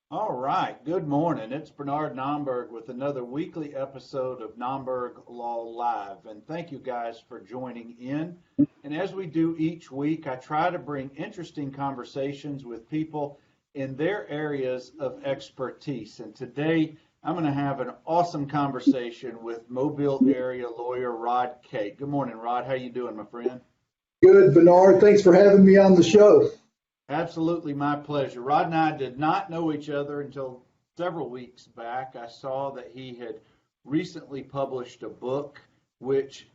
All right. Good morning. It's Bernard Nomberg with another weekly episode of Nomberg Law Live. And thank you guys for joining in. And as we do each week, I try to bring interesting conversations with people in their areas of expertise. And today, I'm going to have an awesome conversation with Mobile area lawyer Rod Cate. Good morning, Rod. How you doing, my friend? Good, Bernard. Thanks for having me on the show. Absolutely my pleasure. Rod and I did not know each other until several weeks back. I saw that he had recently published a book, which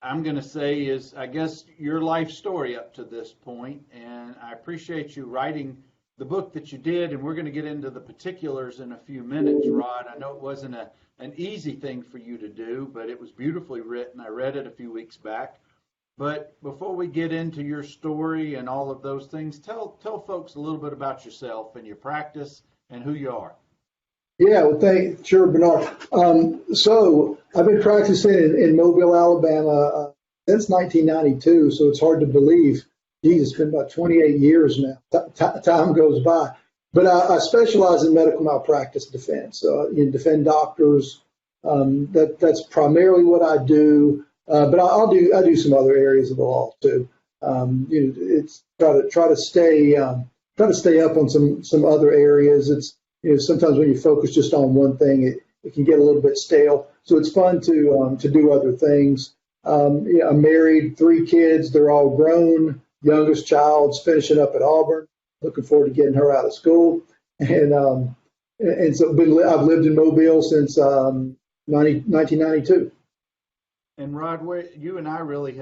I'm going to say is, I guess, your life story up to this point. And I appreciate you writing the book that you did. And we're going to get into the particulars in a few minutes, Rod. I know it wasn't an easy thing for you to do, but it was beautifully written. I read it a few weeks back. But before we get into your story and all of those things, tell folks a little bit about yourself and your practice and who you are. Yeah, well, sure, Bernard. So I've been practicing in Mobile, Alabama since 1992, so it's hard to believe. Geez, it's been about 28 years now. Time goes by. But I specialize in medical malpractice defense. You defend doctors. That's primarily what I do. But I do some other areas of the law too. It's try to stay up on some other areas. It's sometimes when you focus just on one thing, it can get a little bit stale. So it's fun to do other things. I'm married, 3 kids. They're all grown. Youngest child's finishing up at Auburn. Looking forward to getting her out of school. And so I've lived in Mobile since 1992. And Rod, you and I really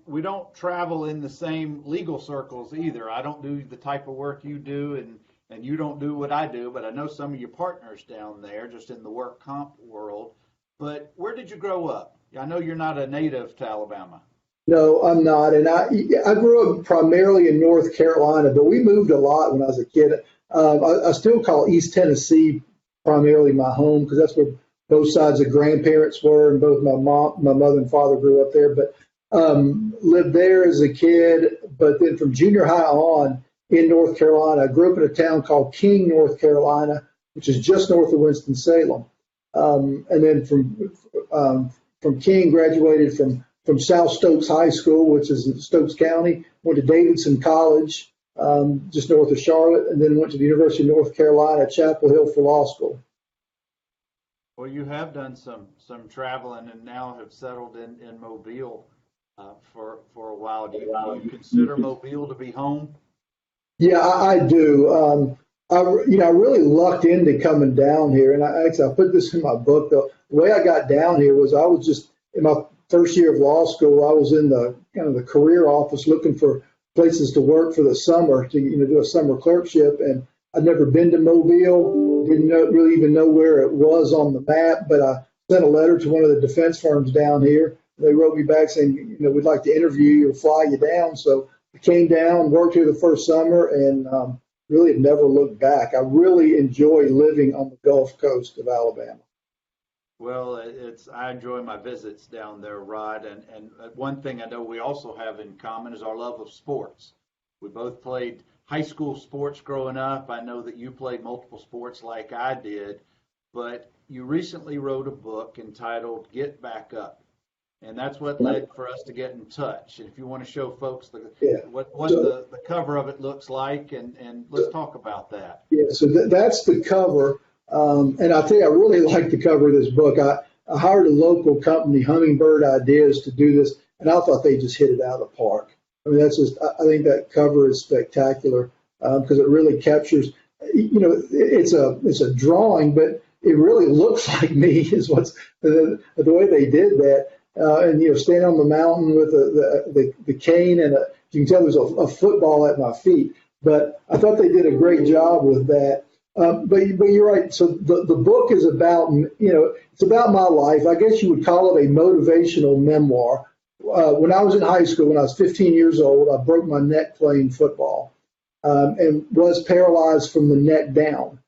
we don't travel in the same legal circles either. I don't do the type of work you do, and you don't do what I do, but I know some of your partners down there just in the work comp world. But where did you grow up? I know you're not a native to Alabama. No, I'm not. And I grew up primarily in North Carolina, but we moved a lot when I was a kid. I still call East Tennessee primarily my home because that's where both sides of grandparents were, and both my mother and father grew up there. But lived there as a kid. But then from junior high on in North Carolina, I grew up in a town called King, North Carolina, which is just north of Winston-Salem. And then from King, graduated from South Stokes High School, which is in Stokes County. Went to Davidson College, just north of Charlotte, and then went to the University of North Carolina, Chapel Hill for law school. Well, you have done some traveling and now have settled in Mobile for a while. Do you consider Mobile to be home? Yeah, I do. I really lucked into coming down here, and I put this in my book. The way I got down here was I was just in my first year of law school. I was in the kind of the career office looking for places to work for the summer to do a summer clerkship, and I'd never been to Mobile, didn't really even know where it was on the map, but I sent a letter to one of the defense firms down here. They wrote me back saying, we'd like to interview you or fly you down. So I came down, worked here the first summer, and really have never looked back. I really enjoy living on the Gulf Coast of Alabama. Well, I enjoy my visits down there, Rod, and one thing I know we also have in common is our love of sports. We both played high school sports growing up. I know that you played multiple sports like I did, but you recently wrote a book entitled Get Back Up. And that's what led for us to get in touch. And if you want to show folks what the cover of it looks like, and let's talk about that. Yeah, so that's the cover. And I'll tell you, I really like the cover of this book. I hired a local company, Hummingbird Ideas, to do this, and I thought they just hit it out of the park. I mean, I think that cover is spectacular because it really captures, it's a drawing, but it really looks like me is what's the way they did that. And, standing on the mountain with the cane and you can tell there's a football at my feet, but I thought they did a great job with that. But you're right. So the book is about, it's about my life. I guess you would call it a motivational memoir. When I was in high school, when I was 15 years old, I broke my neck playing football and was paralyzed from the neck down,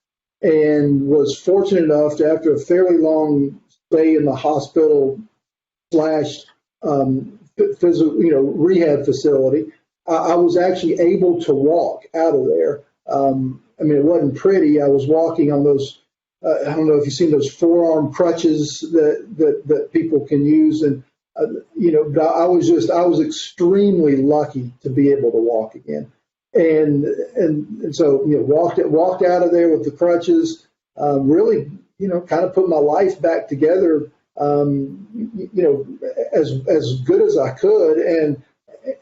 and was fortunate enough to, after a fairly long stay in the hospital slash physical, rehab facility, I was actually able to walk out of there. I mean, it wasn't pretty. I was walking on those, I don't know if you've seen those forearm crutches that people can use. And, but I was extremely lucky to be able to walk again. And so, walked out of there with the crutches, really, kind of put my life back together, as good as I could,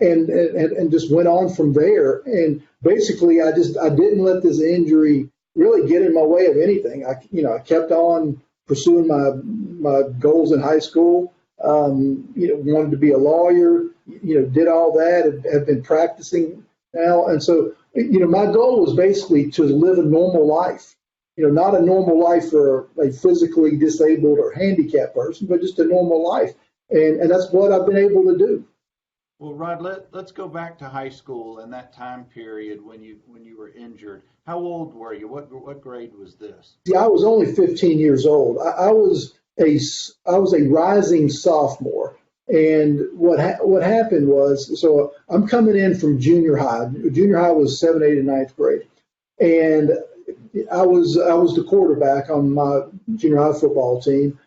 and just went on from there. And basically, I didn't let this injury really get in my way of anything. I kept on pursuing my goals in high school. Wanted to be a lawyer. Did all that. Have been practicing now, and so my goal was basically to live a normal life. Not a normal life for a physically disabled or handicapped person, but just a normal life. And that's what I've been able to do. Well, Rod, let's go back to high school and that time period when you were injured. How old were you? What grade was this? See, I was only 15 years old. I was a rising sophomore. And what happened was, so I'm coming in from junior high. Junior high was 7th, 8th, and 9th grade. And I was the quarterback on my junior high football team.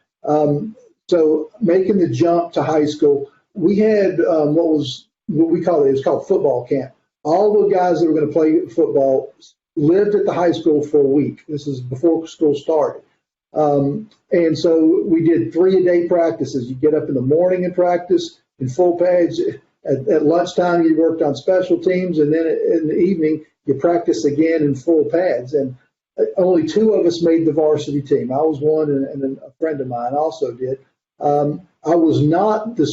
So making the jump to high school, we had what we call it was called football camp. All the guys that were going to play football lived at the high school for a week. This is before school started. And so we did 3-a-day practices. You get up in the morning and practice in full pads. At lunchtime, you worked on special teams, and then in the evening, you practice again in full pads. And only 2 of us made the varsity team. I was one, and then a friend of mine also did. I was not the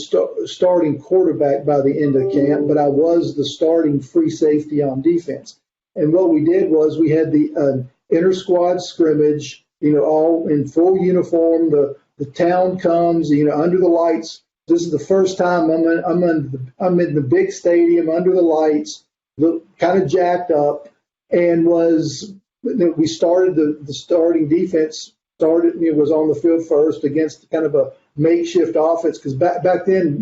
starting quarterback by the end of camp, but I was the starting free safety on defense. And what we did was we had the inter-squad scrimmage, all in full uniform. The town comes, under the lights. This is the first time I'm in the big stadium under the lights, kind of jacked up, and we started the starting defense. Was on the field first against kind of a makeshift offense, because back then,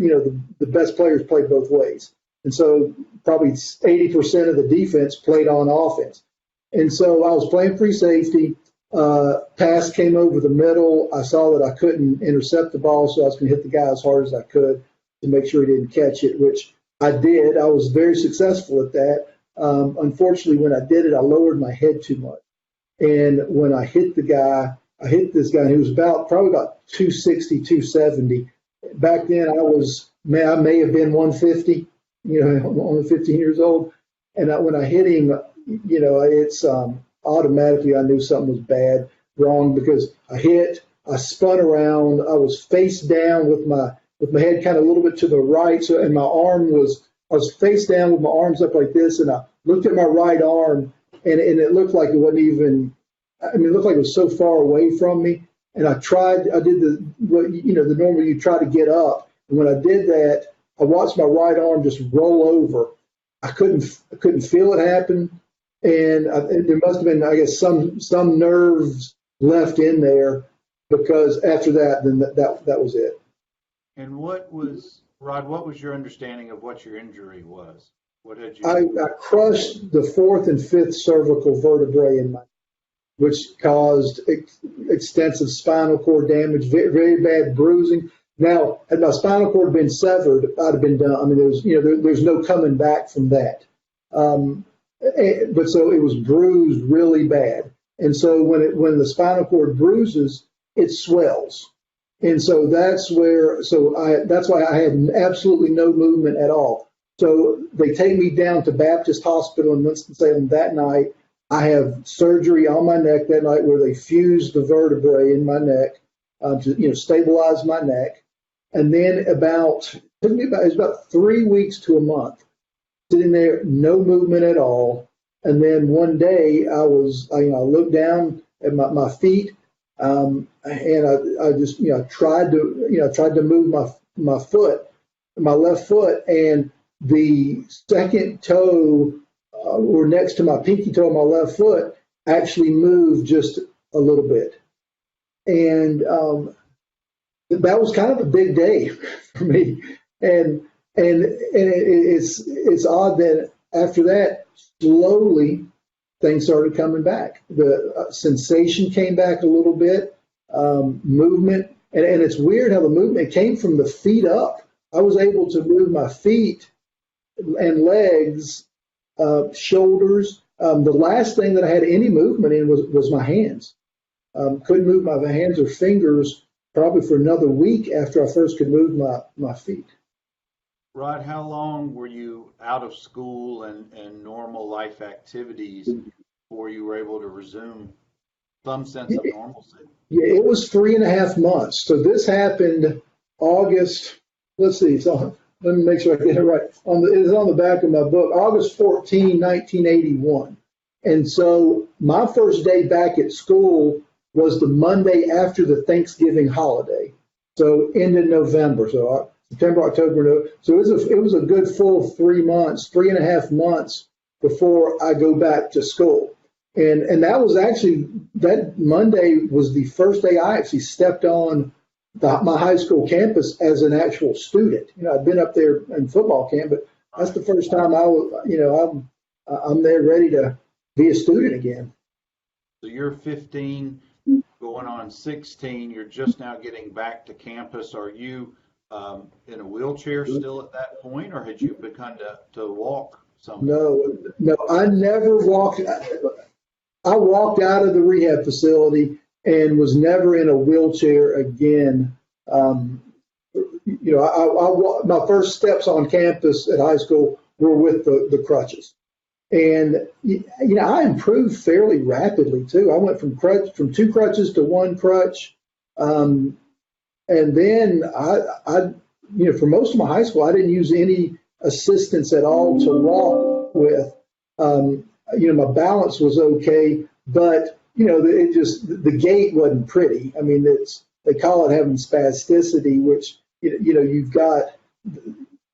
the best players played both ways. And so probably 80% of the defense played on offense. And so I was playing free safety. Pass came over the middle. I saw that I couldn't intercept the ball, so I was going to hit the guy as hard as I could to make sure he didn't catch it, which I did. I was very successful at that. Unfortunately, when I did it, I lowered my head too much. And when I hit this guy who was probably about 260, 270. Back then, I may have been 150, only 15 years old. And when I hit him, it's automatically I knew something was wrong, because I spun around, I was face down with my head kind of a little bit to the right, and I was face down with my arms up like this, and I looked at my right arm, and it looked like it wasn't even. It looked like it was so far away from me, and I did the normal, you try to get up. And when I did that, I watched my right arm just roll over. I couldn't feel it happen. And there must have been, I guess, some nerves left in there, because after that, then that was it. And Rod, what was your understanding of what your injury was? What had you? I crushed the 4th and 5th cervical vertebrae in my, which caused extensive spinal cord damage, very, very bad bruising. Now, had my spinal cord been severed, I'd have been done. There's no coming back from that. But so it was bruised really bad. And so when the spinal cord bruises, it swells. And so that's why I had absolutely no movement at all. So they take me down to Baptist Hospital in Winston-Salem that night. I have surgery on my neck that night where they fuse the vertebrae in my neck to stabilize my neck. And then it took me about 3 weeks to a month sitting there, no movement at all. And then one day I looked down at my feet, and I just tried to move my foot, my left foot, and the second toe or next to my pinky toe on my left foot actually moved just a little bit. And that was kind of a big day for me. And it's odd that after that, slowly things started coming back. The sensation came back a little bit, movement, and it's weird how the movement came from the feet up. I was able to move my feet and legs, shoulders. The last thing that I had any movement in was my hands. Couldn't move my hands or fingers probably for another week after I first could move my feet. Rod, how long were you out of school and normal life activities before you were able to resume some sense of normalcy? Yeah, it was 3.5 months. So this happened August. Let's see. So let me make sure I get it right. It's on the back of my book, August 14, 1981. And so my first day back at school was the Monday after the Thanksgiving holiday. So end of November. So September, October, November. So it was a good full 3 months, 3.5 months before I go back to school. And that was actually, that Monday was the first day I actually stepped on my high school campus as an actual student. I'd been up there in football camp, but that's the first time I'm there ready to be a student again. So you're 15, going on 16. You're just now getting back to campus. Are you in a wheelchair still at that point, or had you begun to walk somewhere? No, I never walked. I walked out of the rehab facility and was never in a wheelchair again. My first steps on campus at high school were with the crutches. And, I improved fairly rapidly too. I went from 2 crutches to 1 crutch. And then for most of my high school, I didn't use any assistance at all to walk with. My balance was okay, but the gait wasn't pretty. I mean, they call it having spasticity, which you've got.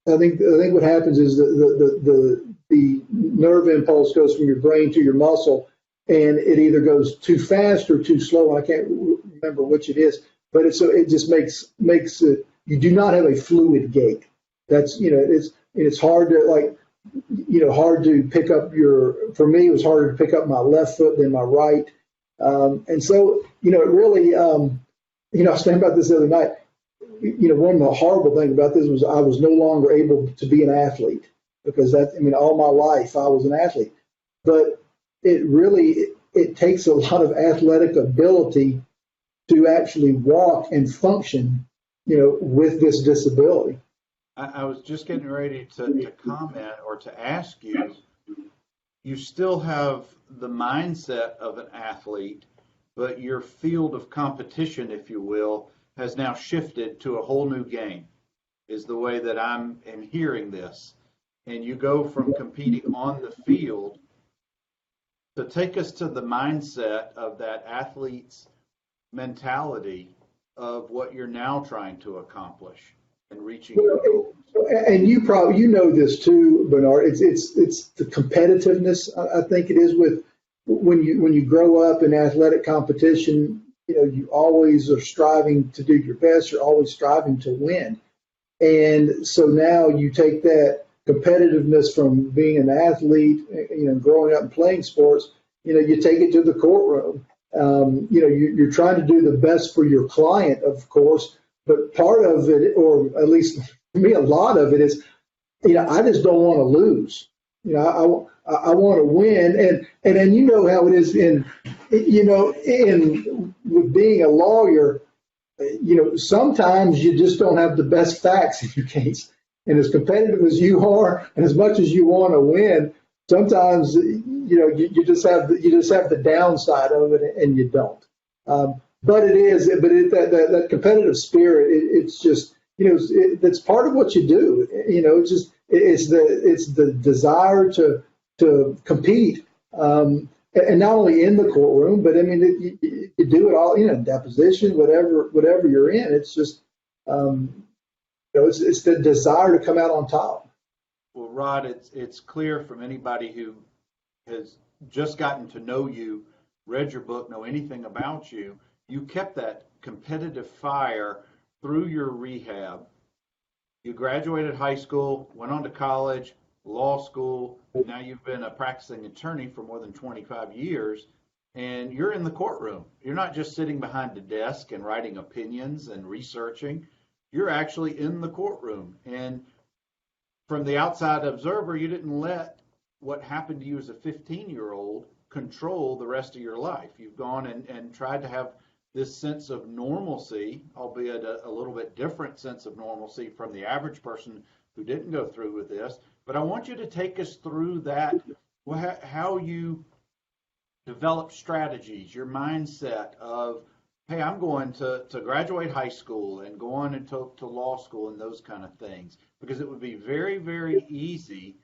I think what happens is the nerve impulse goes from your brain to your muscle, and it either goes too fast or too slow. I can't remember which it is, but it just makes it. You do not have a fluid gait. That's it's hard to hard to pick up for me, it was harder to pick up my left foot than my right. And so, it really, I was thinking about this the other night. One of the horrible things about this was I was no longer able to be an athlete because all my life I was an athlete. But it takes a lot of athletic ability to actually walk and function, with this disability. I was just getting ready to comment or to ask you, you still have the mindset of an athlete, but your field of competition, if you will, has now shifted to a whole new game, is the way that I'm hearing this. And you go from competing on the field to take us to the mindset of that athlete's mentality of what you're now trying to accomplish and reaching your goals. And you know this too, Bernard. It's the competitiveness. I think it is with when you grow up in athletic competition. You always are striving to do your best. You're always striving to win. And so now you take that competitiveness from being an athlete, growing up and playing sports. You take it to the courtroom. You're trying to do the best for your client, of course. But part of it, or at least for me, a lot of it is, I just don't want to lose. I want to win, and then how it is in with being a lawyer. Sometimes you just don't have the best facts in your case, and as competitive as you are, and as much as you want to win, sometimes you just have the downside of it, and you don't. But that competitive spirit, it's just, that's part of what you do. It's the desire to compete, and not only in the courtroom, but you do it all, deposition, whatever you're in. It's just, it's the desire to come out on top. Well, Rod, it's clear from anybody who has just gotten to know you, read your book, know anything about you, you kept that competitive fire through your rehab. You graduated high school, went on to college, law school. Now you've been a practicing attorney for more than 25 years, and you're in the courtroom. You're not just sitting behind a desk and writing opinions and researching. You're actually in the courtroom. And from the outside observer, you didn't let what happened to you as a 15-year-old control the rest of your life. You've gone and tried to have this sense of normalcy, albeit a little bit different sense of normalcy from the average person who didn't go through with this. But I want you to take us through that, how you develop strategies, your mindset of, hey, I'm going to graduate high school and go on into law school and those kind of things. Because it would be very, very easy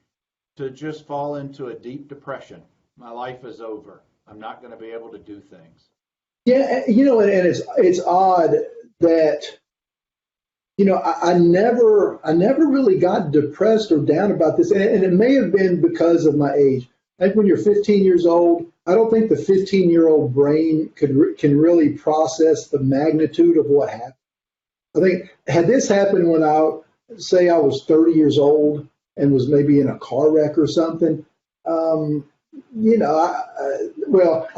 to just fall into a deep depression. My life is over. I'm not going to be able to do things. Yeah, and it's odd that, I never really got depressed or down about this, and it may have been because of my age. I think when you're 15 years old, I don't think the 15-year-old brain can really process the magnitude of what happened. I think had this happened when I was 30 years old and was maybe in a car wreck or something, I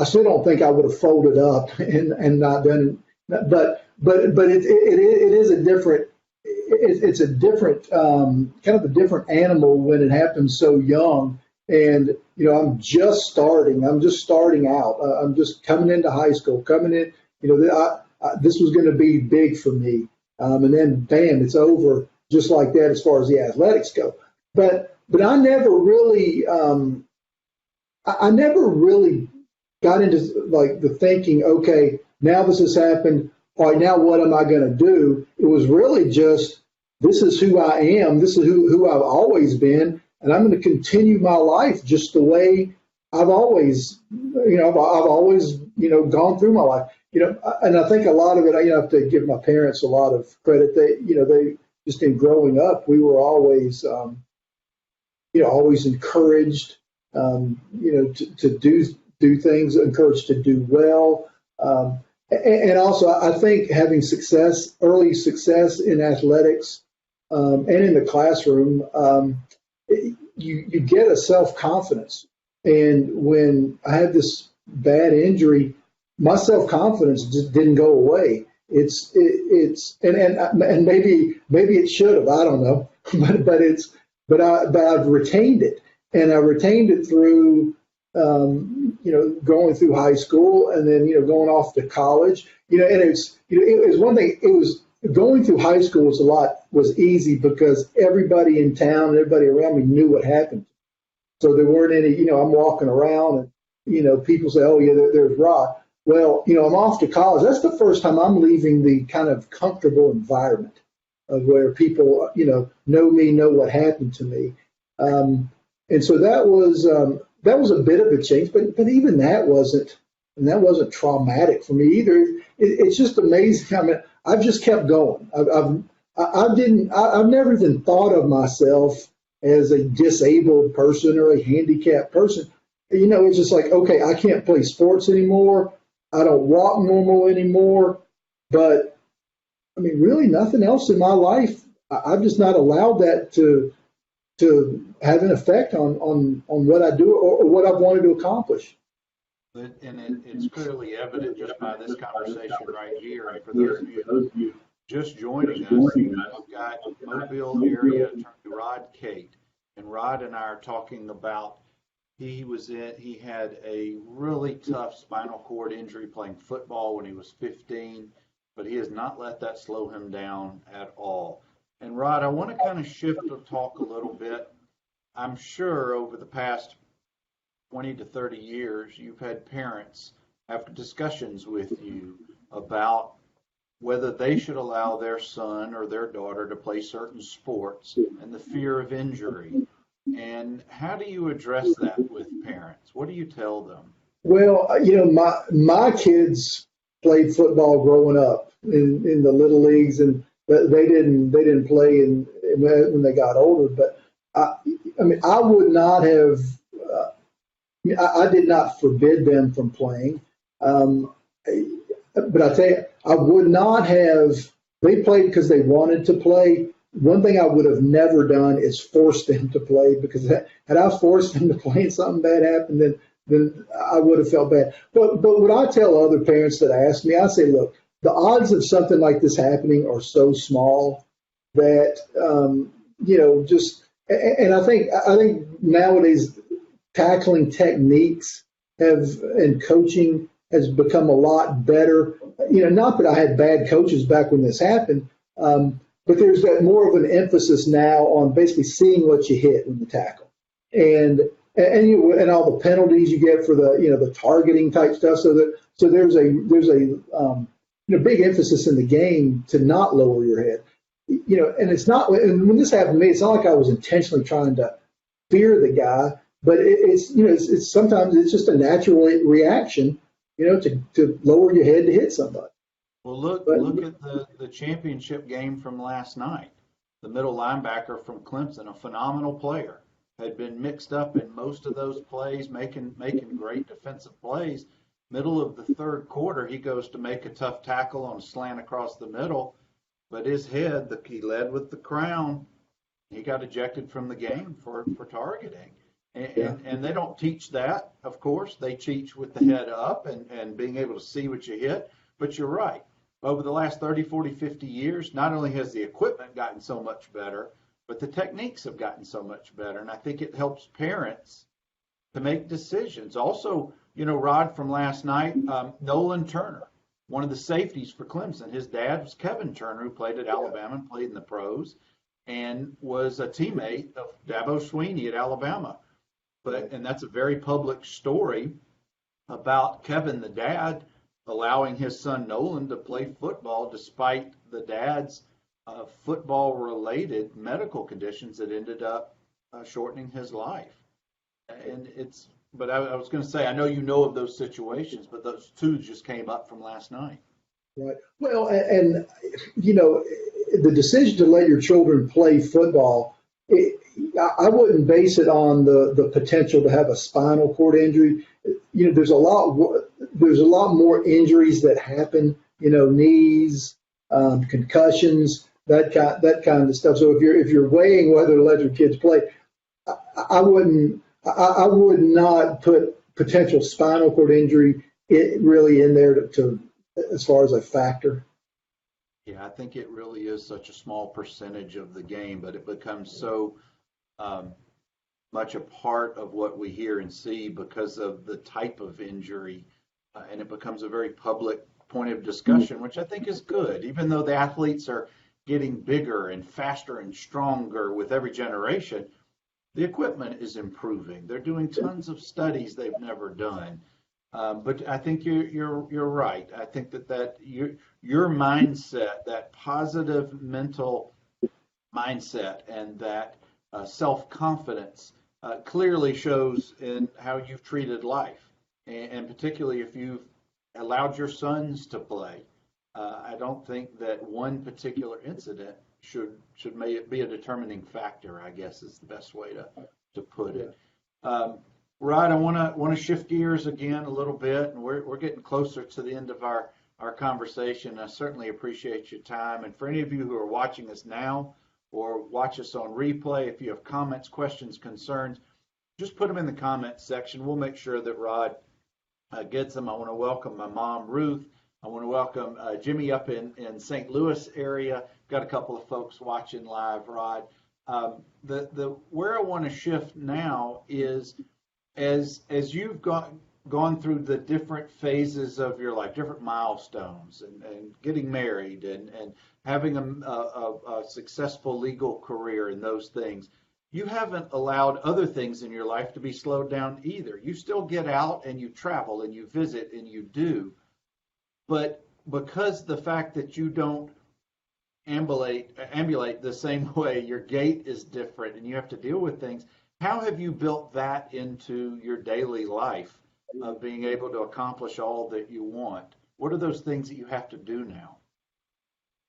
still don't think I would have folded up and not done it. But it is a different. It's a different kind of a different animal when it happens so young. And I'm just starting out. I'm just coming into high school, coming in. This was going to be big for me, and then bam, it's over just like that as far as the athletics go. But I never really. I never really got into like the thinking, okay, now this has happened. All right, now what am I going to do? It was really just, this is who I am. This is who I've always been. And I'm going to continue my life just the way I've always, I've always, gone through my life, and I think a lot of it, I have to give my parents a lot of credit. They just in growing up, we were always, always encouraged, to do things, encouraged to do well. And also, I think having early success in athletics and in the classroom, you get a self-confidence. And when I had this bad injury, my self-confidence just didn't go away. And maybe it should have, I don't know, but I've retained it. And I retained it through, going through high school and then, going off to college, and it was one thing, going through high school was easy because everybody in town and everybody around me knew what happened. So there weren't any, I'm walking around and, people say, oh yeah, there's Rod. Well, I'm off to college. That's the first time I'm leaving the kind of comfortable environment of where people, know me, know what happened to me. And so that was a bit of a change, but even that wasn't traumatic for me either. It's just amazing. I mean, I've just kept going. I've never even thought of myself as a disabled person or a handicapped person. It's just like, okay, I can't play sports anymore. I don't walk normal anymore. But I mean, really nothing else in my life. I've just not allowed that to have an effect on what I do or what I've wanted to accomplish. And it's clearly evident just by this conversation right here. And for those of you just joining us, we've got Mobile area attorney Rod Cate. And Rod and I are talking about he had a really tough spinal cord injury playing football when he was 15, but he has not let that slow him down at all. And Rod, I want to kind of shift the talk a little bit. I'm sure over the past 20 to 30 years, you've had parents have discussions with you about whether they should allow their son or their daughter to play certain sports and the fear of injury. And how do you address that with parents? What do you tell them? Well, my kids played football growing up in the little leagues, and they didn't play when they got older. But I would not have. I did not forbid them from playing, but I tell you, I would not have. They played because they wanted to play. one thing I would have never done is force them to play, because had I forced them to play and something bad happened, then I would have felt bad. But what I tell other parents that ask me, I say, look, the odds of something like this happening are so small that just, and I think nowadays tackling techniques and coaching has become a lot better. Not that I had bad coaches back when this happened, but there's that more of an emphasis now on basically seeing what you hit when you tackle, and all the penalties you get for the targeting type stuff. So there's a big emphasis in the game to not lower your head. And it's not. And when this happened to me, it's not like I was intentionally trying to fear the guy, but it's sometimes it's just a natural reaction, to lower your head to hit somebody. Well, look at the championship game from last night. The middle linebacker from Clemson, a phenomenal player, had been mixed up in most of those plays, making great defensive plays. Middle of the third quarter, he goes to make a tough tackle on a slant across the middle, but his head, he led with the crown. He got ejected from the game for targeting. And they don't teach that, of course. They teach with the head up and being able to see what you hit. But you're right. Over the last 30, 40, 50 years, not only has the equipment gotten so much better, but the techniques have gotten so much better. And I think it helps parents to make decisions. Also, Rod, from last night, Nolan Turner, one of the safeties for Clemson. His dad was Kevin Turner, who played at Alabama and played in the pros, and was a teammate of Dabo Swinney at Alabama. And that's a very public story about Kevin, the dad, allowing his son Nolan to play football despite the dad's football-related medical conditions that ended up shortening his life. But I was going to say, I know you know of those situations, but those two just came up from last night. Right. Well, and the decision to let your children play football, I wouldn't base it on the potential to have a spinal cord injury. There's a lot more injuries that happen. Knees, concussions, that kind of stuff. So if you're weighing whether to let your kids play, I would not put potential spinal cord injury really in there to as far as a factor. Yeah, I think it really is such a small percentage of the game, but it becomes so much a part of what we hear and see because of the type of injury, and it becomes a very public point of discussion, which I think is good, even though the athletes are getting bigger and faster and stronger with every generation. The equipment is improving. They're doing tons of studies they've never done. But I think you're right. I think that your mindset, that positive mental mindset, and that self-confidence clearly shows in how you've treated life, and particularly if you've allowed your sons to play. I don't think that one particular incident should be a determining factor, I guess is the best way to put it. Rod, I want to shift gears again a little bit, and we're getting closer to the end of our conversation. I certainly appreciate your time. And for any of you who are watching us now or watch us on replay, if you have comments, questions, concerns, just put them in the comments section. We'll make sure that Rod gets them. I want to welcome my mom, Ruth. I want to welcome Jimmy up in St. Louis area. Got a couple of folks watching live, Rod. Where I want to shift now is as you've gone through the different phases of your life, different milestones, and getting married and having a successful legal career and those things, you haven't allowed other things in your life to be slowed down either. You still get out and you travel and you visit and you do. But because the fact that you don't ambulate the same way, your gait is different and you have to deal with things, how have you built that into your daily life of being able to accomplish all that you want? What are those things that you have to do now?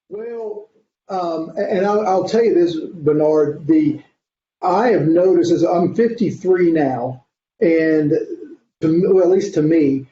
Well, and I'll tell you this, Bernard, I have noticed as I'm 53 now, and at least to me,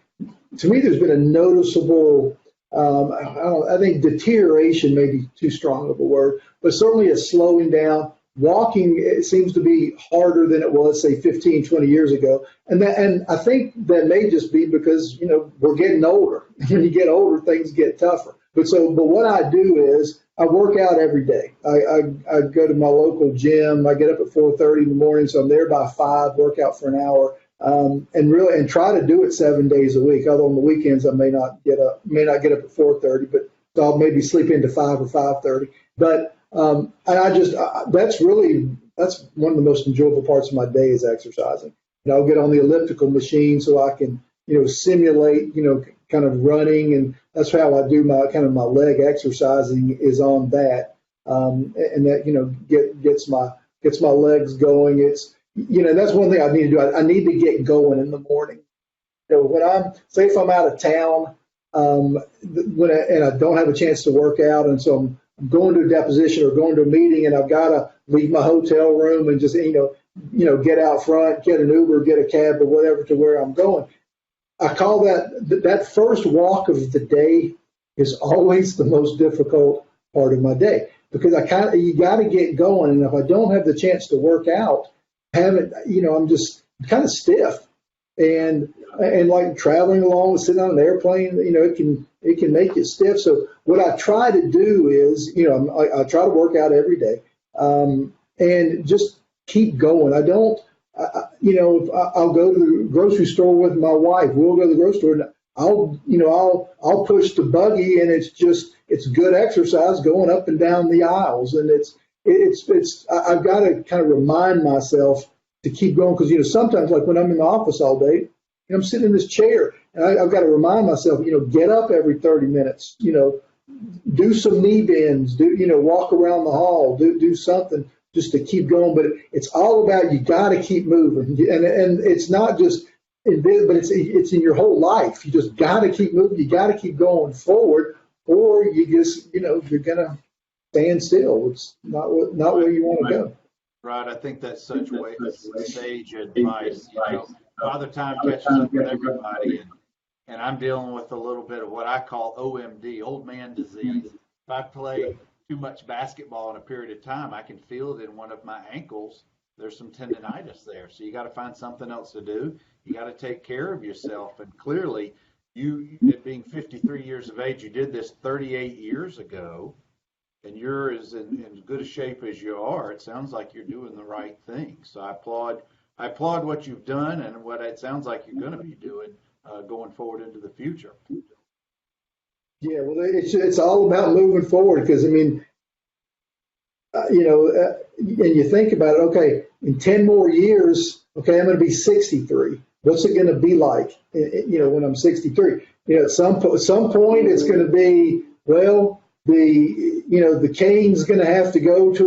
there's been a noticeable I think deterioration may be too strong of a word, but certainly a slowing down. Walking, it seems to be harder than it was, say, 15, 20 years ago. And I think that may just be because, we're getting older. When you get older, things get tougher. But what I do is I work out every day. I go to my local gym. I get up at 4:30 in the morning, so I'm there by 5, work out for an hour. And try to do it 7 days a week. Although on the weekends I may not get up at 4:30, but so I'll maybe sleep into 5 or 5:30. But and that's one of the most enjoyable parts of my day is exercising. I'll get on the elliptical machine so I can simulate kind of running, and that's how I do my leg exercising is on that, and that gets my legs going. It's that's one thing I need to do. I need to get going in the morning. When if I'm out of town, and I don't have a chance to work out, and so I'm going to a deposition or going to a meeting, and I've got to leave my hotel room and just get out front, get an Uber, get a cab or whatever to where I'm going. I call that first walk of the day is always the most difficult part of my day, because you got to get going, and if I don't have the chance to work out, I'm just kind of stiff, and like traveling along, sitting on an airplane, it can make you stiff. So what I try to do is, I try to work out every day, and just keep going. I don't, I'll go to the grocery store with my wife. We'll go to the grocery store, and I'll push the buggy, and it's good exercise going up and down the aisles, and I've got to kind of remind myself to keep going, because sometimes, like when I'm in the office all day, I'm sitting in this chair, and I've got to remind myself, get up every 30 minutes, do some knee bends, walk around the hall, do something just to keep going. But it's all about, you got to keep moving, and it's not just in business, but it's in your whole life. You just got to keep moving. You got to keep going forward, or you just you're gonna stand still. It's not where you want to go. Rod, I think that's such sage advice. Father Time catches up with everybody, and I'm dealing with a little bit of what I call OMD, old man disease. If I play too much basketball in a period of time, I can feel it in one of my ankles. There's some tendonitis there. So you got to find something else to do. You got to take care of yourself. And clearly, you being 53 years of age, you did this 38 years ago, and you're as in good a shape as you are. It sounds like you're doing the right thing. So I applaud what you've done and what it sounds like you're going to be doing going forward into the future. Yeah, well, it's all about moving forward, because and you think about it. Okay, in 10 more years, okay, I'm going to be 63. What's it going to be like, when I'm 63? At some point, it's going to be, well, the cane's going to have to go to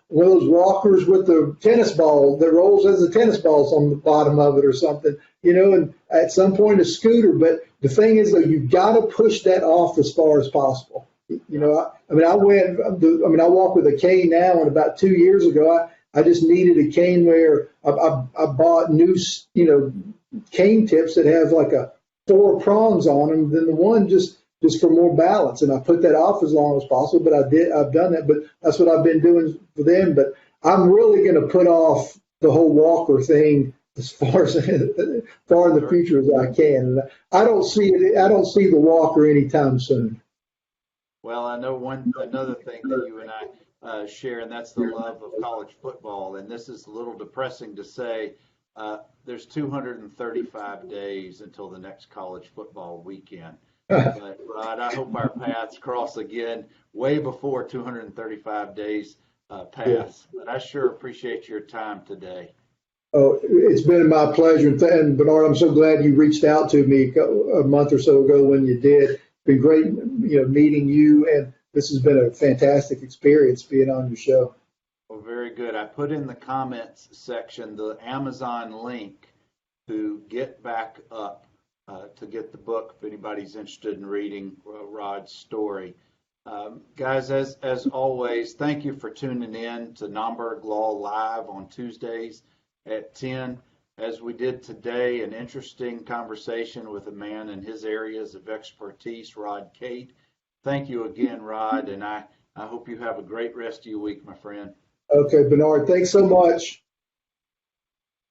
one of those walkers with the tennis ball that rolls as the tennis balls on the bottom of it or something, and at some point a scooter. But the thing is, though, you've got to push that off as far as possible. I walk with a cane now, and about 2 years ago, I just needed a cane where I bought new, cane tips that have like 4 prongs on them, than the one just for more balance. And I put that off as long as possible, but I've done that, but that's what I've been doing for them. But I'm really going to put off the whole walker thing as far in the future as I can. And I don't see the walker anytime soon. Well, I know another thing that you and I share, and that's the love of college football. And this is a little depressing to say. There's 235 days until the next college football weekend. But Rod, I hope our paths cross again way before 235 days pass. Yeah. But I sure appreciate your time today. Oh, it's been my pleasure. And Bernard, I'm so glad you reached out to me a month or so ago when you did. It's been great, meeting you, and this has been a fantastic experience being on your show. Well, very good. I put in the comments section the Amazon link to get back up to get the book if anybody's interested in reading Rod's story. Guys, as always, thank you for tuning in to NOMBERG Law Live on Tuesdays at 10. as we did today, an interesting conversation with a man in his areas of expertise, Rod Cate. Thank you again, Rod, and I hope you have a great rest of your week, my friend. Okay, Bernard, thanks so much.